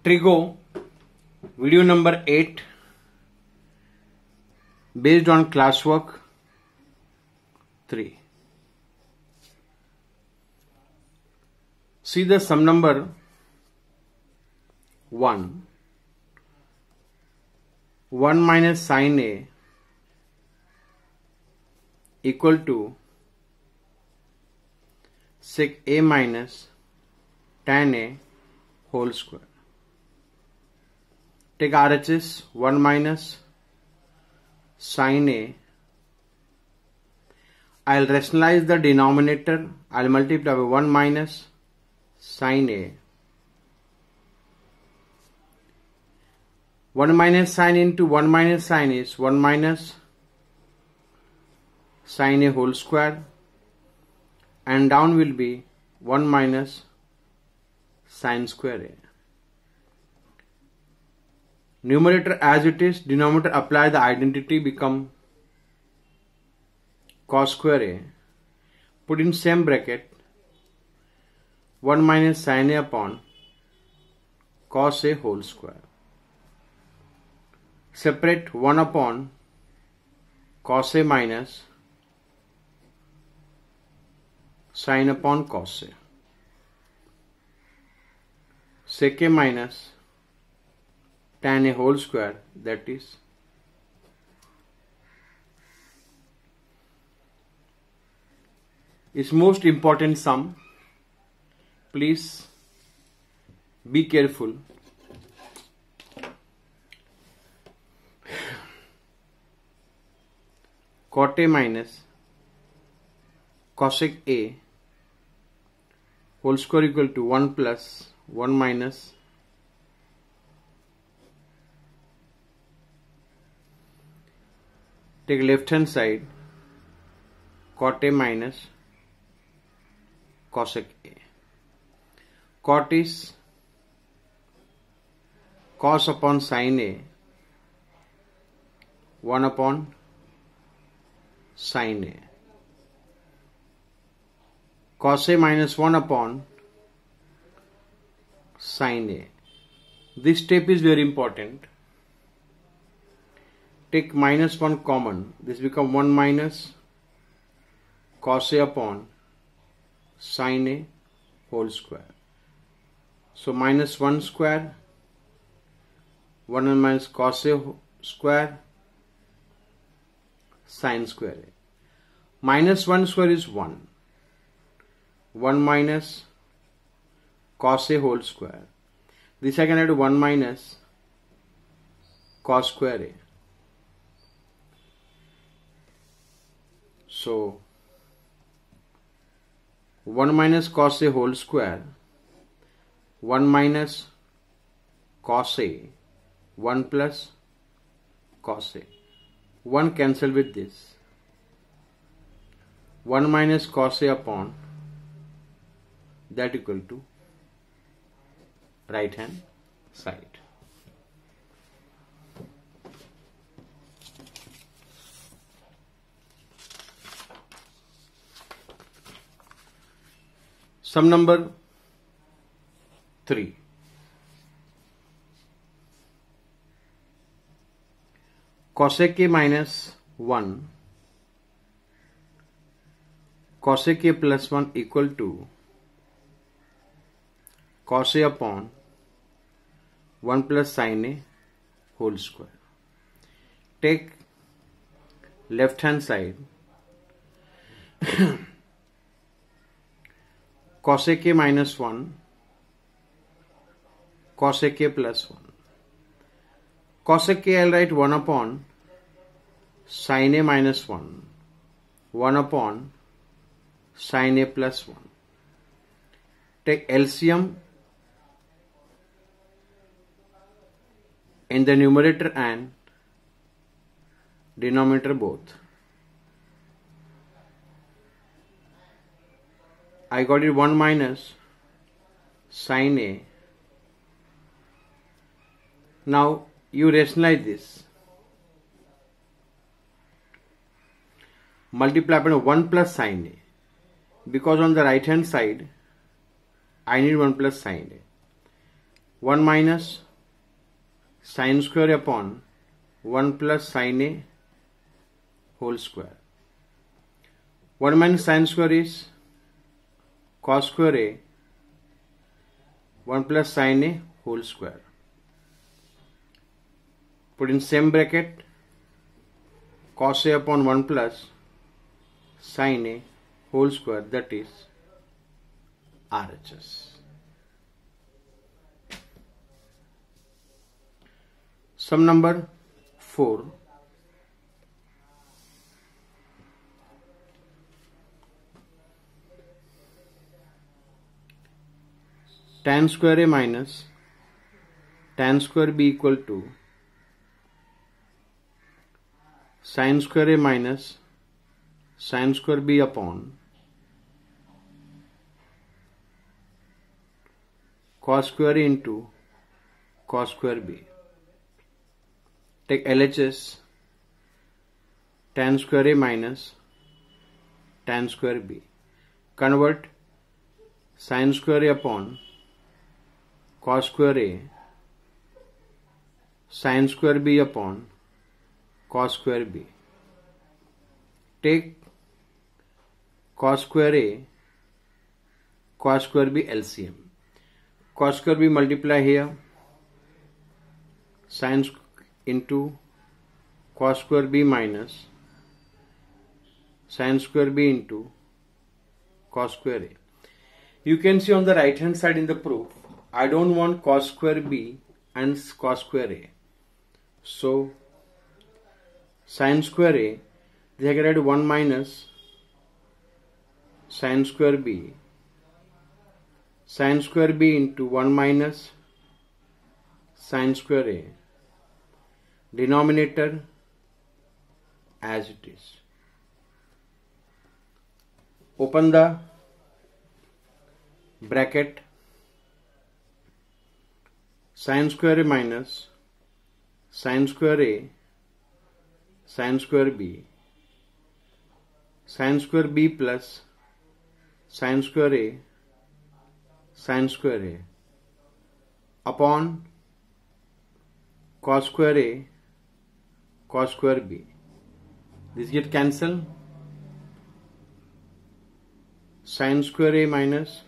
Trigo, video number 8, based on classwork 3. See the sum number 1. 1 minus sin A equal to sec A minus tan A whole square. Take RHS 1 minus sin A. I'll rationalize the denominator. I'll multiply by 1 minus sin A. 1 minus sin into 1 minus sin is 1 minus sin A whole square, and down will be 1 minus sin square A. Numerator as it is, denominator apply the identity, become cos square A. Put in same bracket 1 minus sin A upon cos A whole square. Separate 1 upon cos A minus sin upon cos A. Sec A minus tan A whole square, that is most important sum. Please be careful. Cot A minus cosec A whole square equal to 1 plus 1 minus take left hand side cot A minus cosec A. Cot is cos upon sin A, 1 upon sin A. Cos A minus 1 upon sin A. This step is very important. Take minus 1 common. This become 1 minus cos A upon sin A whole square. So minus 1 square, 1 minus cos A square, sin square A. Minus 1 square is 1. 1 minus cos A whole square. This I can add 1 minus cos square A. So 1 minus cos A whole square, 1 minus cos A, 1 plus cos A. 1 cancel with this. 1 minus cos A upon that equal to right hand side. Sum number 3. Cosec A minus 1 cosec A plus 1 equal to cos A upon 1 plus sin A whole square. Take left hand side cosec A minus 1 cosec A plus 1. Cosec A I'll write 1 upon sin A minus 1, 1 upon sin A plus 1. Take LCM in the numerator and denominator both. I got it 1 minus sin A. Now you rationalize this. Multiply by 1 plus sin A. Because on the right hand side I need 1 plus sin A. 1 minus sin square upon 1 plus sin a whole square. 1 minus sin square is cos square a, 1 plus sin a whole square. Put in same bracket, cos a upon 1 plus sin a whole square, that is RHS. Sum number 4. Tan square a minus tan square b equal to sin square a minus sin square b upon cos square a into cos square b. Take LHS, tan square a minus tan square b. Convert sin square a upon cos square a sin square b upon cos square b. Take cos square a cos square b LCM. Cos square b multiply here, sin into cos square b minus sin square b into cos square a. You can see on the right hand side in the proof, I don't want cos square b and cos square a. So sin square a, they can add 1 minus sin square b into 1 minus sin square a, denominator as it is. Open the bracket, sin square a minus sin square a sin square b plus sin square a sin square a upon cos square a cos square b. This get cancelled. Sin square a minus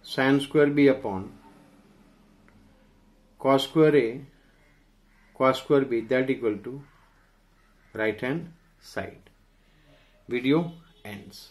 sin square b upon cos square a cos square b, that equal to right hand side. Video ends.